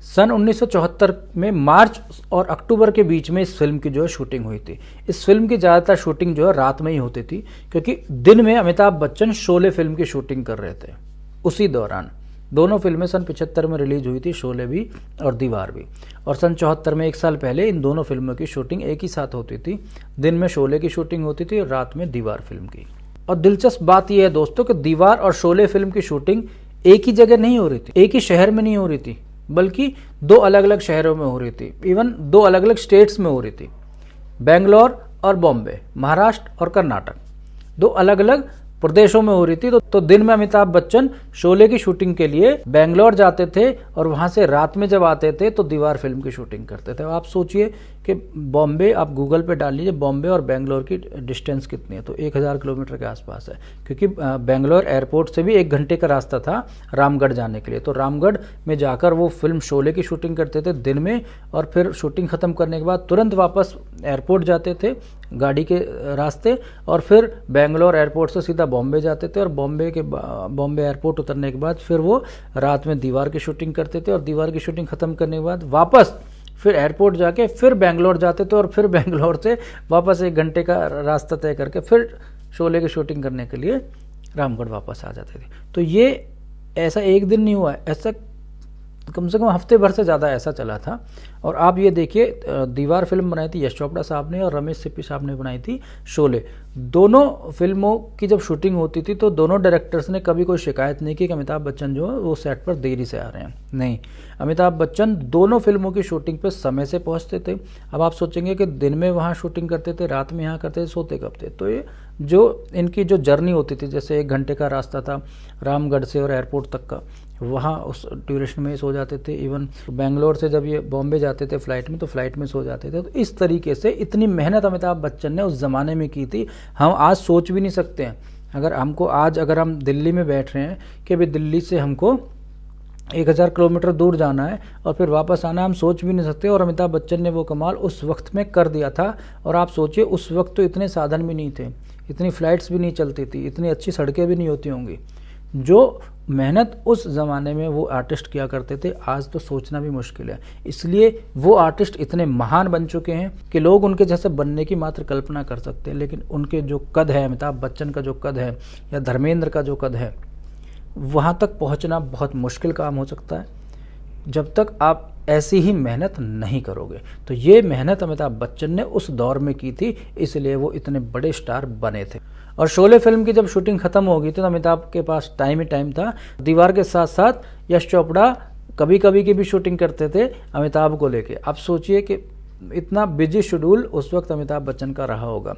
सन 1974 में मार्च और अक्टूबर के बीच में इस फिल्म की जो है शूटिंग हुई थी। इस फिल्म की ज़्यादातर शूटिंग जो है रात में ही होती थी, क्योंकि दिन में अमिताभ बच्चन शोले फिल्म की शूटिंग कर रहे थे। उसी दौरान दोनों फिल्में सन 75 में रिलीज हुई थी, शोले भी और दीवार भी। और सन 74 में, एक साल पहले, इन दोनों फिल्मों की शूटिंग एक ही साथ होती थी। दिन में शोले की शूटिंग होती थी और रात में दीवार फिल्म की। और दिलचस्प बात यह है दोस्तों कि दीवार और शोले फिल्म की शूटिंग एक ही जगह नहीं हो रही थी, एक ही शहर में नहीं हो रही थी, बल्कि दो अलग अलग शहरों में हो रही थी। इवन दो अलग अलग स्टेट्स में हो रही थी, बेंगलोर और बॉम्बे, महाराष्ट्र और कर्नाटक, दो अलग अलग प्रदेशों में हो रही थी। तो दिन में अमिताभ बच्चन शोले की शूटिंग के लिए बेंगलोर जाते थे और वहां से रात में जब आते थे तो दीवार फिल्म की शूटिंग करते थे। आप सोचिए कि बॉम्बे, आप गूगल पे डाल लीजिए बॉम्बे और बेंगलोर की डिस्टेंस कितनी है, तो 1000 किलोमीटर के आसपास है। क्योंकि बेंगलोर एयरपोर्ट से भी 1 घंटे का रास्ता था रामगढ़ जाने के लिए। तो रामगढ़ में जाकर वो फिल्म शोले की शूटिंग करते थे दिन में, और फिर शूटिंग खत्म करने के बाद तुरंत वापस एयरपोर्ट जाते थे गाड़ी के रास्ते, और फिर बेंगलोर एयरपोर्ट से सीधा बॉम्बे जाते थे। और बॉम्बे एयरपोर्ट उतरने के बाद फिर वो रात में दीवार की शूटिंग करते थे, और दीवार की शूटिंग खत्म करने के बाद वापस फिर एयरपोर्ट जाके फिर बेंगलोर जाते थे, और फिर बेंगलोर से वापस 1 घंटे का रास्ता तय करके फिर शोले की शूटिंग करने के लिए रामगढ़ वापस आ जाते थे। तो ये ऐसा एक दिन नहीं हुआ है, ऐसा कम से कम हफ्ते भर से ज़्यादा ऐसा चला था। और आप ये देखिए, दीवार फिल्म बनाई थी यश चोपड़ा साहब ने और रमेश सिप्पी साहब ने बनाई थी शोले। दोनों फिल्मों की जब शूटिंग होती थी तो दोनों डायरेक्टर्स ने कभी कोई शिकायत नहीं की कि अमिताभ बच्चन जो है वो सेट पर देरी से आ रहे हैं। नहीं, अमिताभ बच्चन दोनों फिल्मों की शूटिंग पर समय से पहुंचते थे। अब आप सोचेंगे कि दिन में वहाँ शूटिंग करते थे, रात में यहाँ करते थे, सोते कब थे। तो ये जो इनकी जो जर्नी होती थी, जैसे 1 घंटे का रास्ता था रामगढ़ से और एयरपोर्ट तक का, वहाँ उस ड्यूरेशन में सो जाते थे। इवन बेंगलोर से जब ये बॉम्बे जाते थे फ्लाइट में, तो फ्लाइट में सो जाते थे। तो इस तरीके से इतनी मेहनत अमिताभ बच्चन ने उस ज़माने में की थी, हम आज सोच भी नहीं सकते हैं। अगर हम दिल्ली में बैठ रहे हैं कि भाई दिल्ली से हमको 1000 किलोमीटर दूर जाना है और फिर वापस आना, हम सोच भी नहीं सकते। और अमिताभ बच्चन ने वो कमाल उस वक्त में कर दिया था। और आप सोचिए, उस वक्त तो इतने साधन भी नहीं थे, इतनी फ्लाइट्स भी नहीं चलती थी, इतनी अच्छी सड़कें भी नहीं होती होंगी। जो मेहनत उस ज़माने में वो आर्टिस्ट किया करते थे, आज तो सोचना भी मुश्किल है। इसलिए वो आर्टिस्ट इतने महान बन चुके हैं कि लोग उनके जैसे बनने की मात्र कल्पना कर सकते हैं, लेकिन उनके जो कद है, अमिताभ बच्चन का जो कद है या धर्मेंद्र का जो कद है, वहाँ तक पहुँचना बहुत मुश्किल काम हो सकता है जब तक आप ऐसी ही मेहनत नहीं करोगे। तो ये मेहनत अमिताभ बच्चन ने उस दौर में की थी, इसलिए वो इतने बड़े स्टार बने थे। और शोले फिल्म की जब शूटिंग खत्म हो गई तो अमिताभ के पास टाइम ही टाइम था। दीवार के साथ साथ यश चोपड़ा कभी कभी की भी शूटिंग करते थे अमिताभ को लेके। आप सोचिए कि इतना बिजी शेड्यूल उस वक्त अमिताभ बच्चन का रहा होगा।